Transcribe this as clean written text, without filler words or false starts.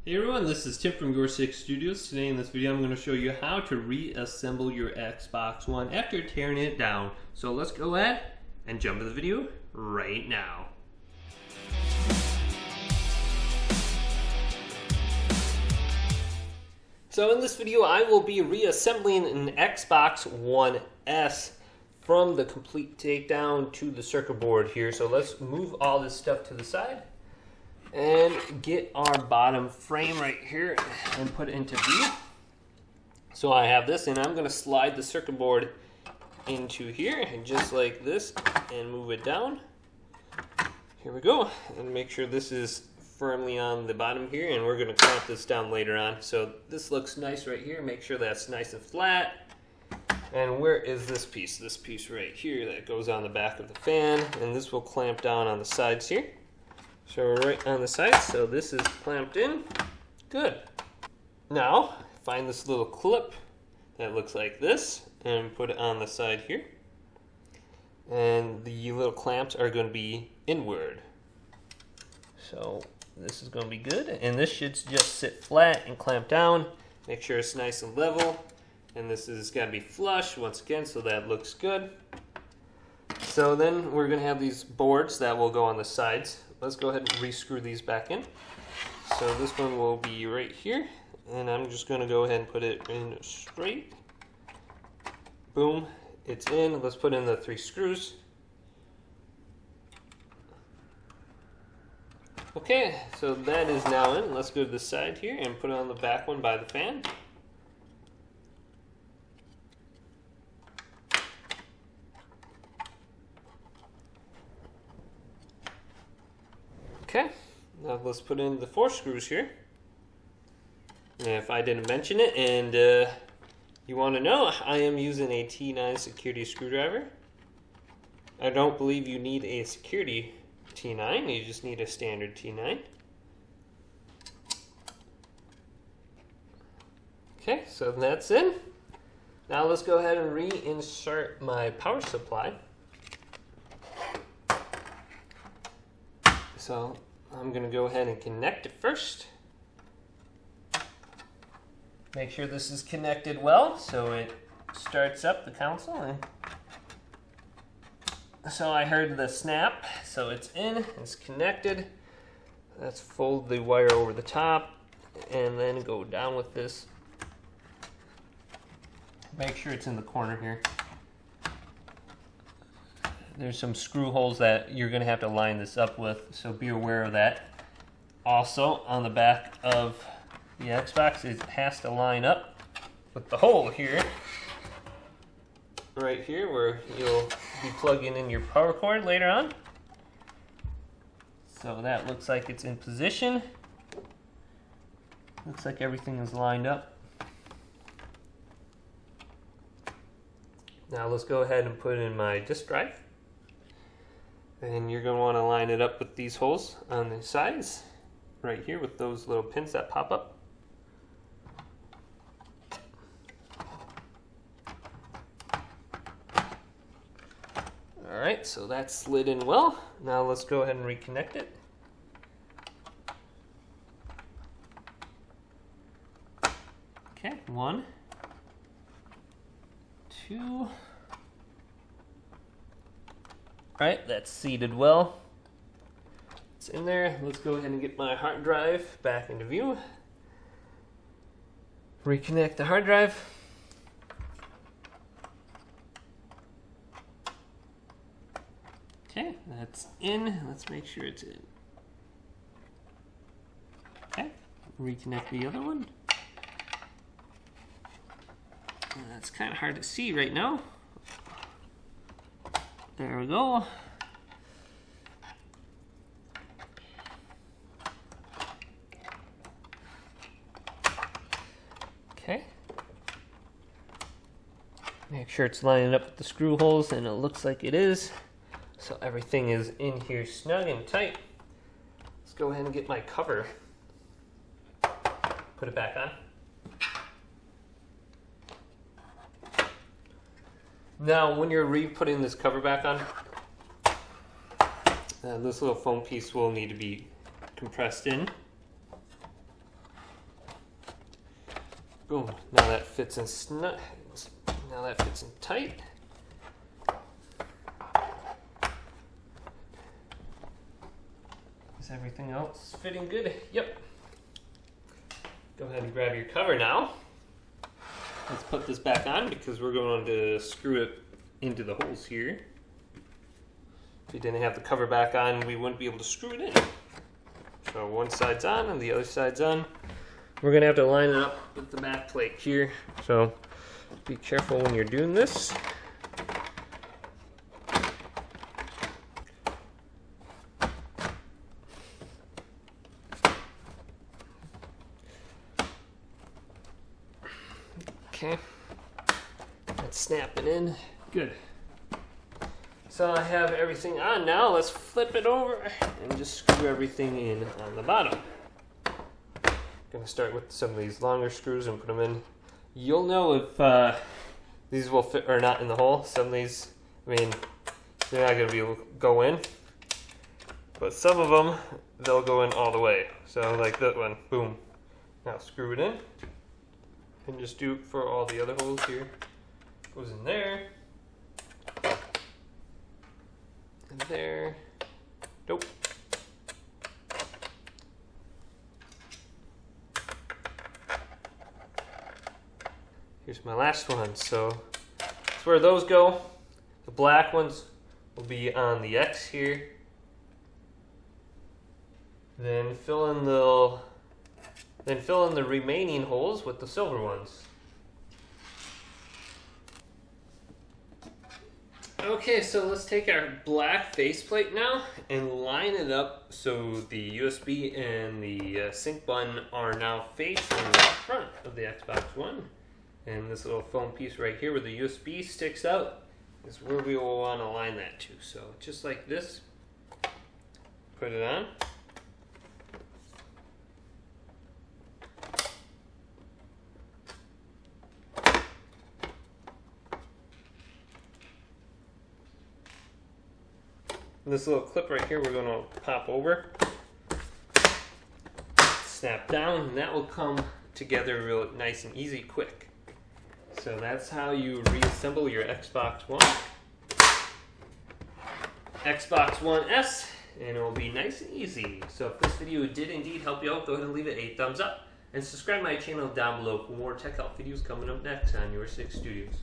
Hey everyone, this is Tim from YourSixStudios. Today in this video I'm going to show you how to reassemble your Xbox One after tearing it down. So let's go ahead and jump into the video right now. So in this video I will be reassembling an Xbox One S from the complete takedown to the circuit board here. So let's move all this stuff to the side and get our bottom frame right here and put it into view. So I have this, and I'm going to slide the circuit board into here and just like this and move it down. Here we go, and make sure this is firmly on the bottom here, and we're going to clamp this down later on. So this looks nice right here. Make sure that's nice and flat. And where is this piece? This piece right here that goes on the back of the fan, and this will clamp down on the sides here. So we're right on the side, so this is clamped in. Good. Now, find this little clip that looks like this and put it on the side here. And the little clamps are going to be inward. So this is going to be good. And this should just sit flat and clamp down. Make sure it's nice and level. And this is got to be flush once again, so that looks good. So then we're going to have these boards that will go on the sides. Let's go ahead and re-screw these back in. So this one will be right here, and I'm just going to go ahead and put it in straight. Boom, it's in. Let's put in the 3 screws. Okay, so that is now in. Let's go to the side here and put it on the back one by the fan. Okay, now let's put in the 4 screws here. And if I didn't mention it and you want to know, I am using a T9 security screwdriver. I don't believe you need a security T9, you just need a standard T9. Okay, so that's in. Now let's go ahead and reinsert my power supply. So I'm going to go ahead and connect it first. Make sure this is connected well so it starts up the console. And so I heard the snap, so it's in, it's connected. Let's fold the wire over the top and then go down with this. Make sure it's in the corner here. There's some screw holes that you're going to have to line this up with, so be aware of that. Also, on the back of the Xbox, it has to line up with the hole here. Right here, where you'll be plugging in your power cord later on. So that looks like it's in position. Looks like everything is lined up. Now let's go ahead and put in my disk drive. And you're going to want to line it up with these holes on the sides, right here with those little pins that pop up. Alright, so that's slid in well. Now let's go ahead and reconnect it. Okay, 1, 2. Alright, that's seated well. It's in there. Let's go ahead and get my hard drive back into view. Reconnect the hard drive. Okay, that's in. Let's make sure it's in. Okay, reconnect the other one. That's kind of hard to see right now. There we go. Okay. Make sure it's lining up with the screw holes, and it looks like it is. So everything is in here snug and tight. Let's go ahead and get my cover. Put it back on. Now, when you're re-putting this cover back on, this little foam piece will need to be compressed in. Boom. Now that fits in now that fits in tight. Is everything else fitting good? Yep. Go ahead and grab your cover now. Let's put this back on because we're going to screw it into the holes here. If we didn't have the cover back on, we wouldn't be able to screw it in. So one side's on and the other side's on. We're going to have to line it up with the back plate here. So be careful when you're doing this. Okay, let's snap it in. Good. So I have everything on now. Let's flip it over and just screw everything in on the bottom. Gonna start with some of these longer screws and put them in. You'll know if these will fit or not in the hole. Some of these, I mean, they're not gonna be able to go in, but some of them, they'll go in all the way. So like that one, boom. Now screw it in. And just do it for all the other holes here. Goes in there. And there. Nope. Here's my last one. So that's where those go. The black ones will be on the X here. Then fill in the remaining holes with the silver ones. Okay, so let's take our black faceplate now and line it up so the USB and the sync button are now facing the front of the Xbox One. And this little foam piece right here where the USB sticks out is where we will want to line that to. So just like this, put it on. This little clip right here we're going to pop over, snap down, and that will come together real nice and easy quick. So that's how you reassemble your Xbox One, Xbox One S, and it will be nice and easy. So if this video did indeed help you out, go ahead and leave it a thumbs up, and subscribe to my channel down below for more tech help videos coming up next on YourSixGaming.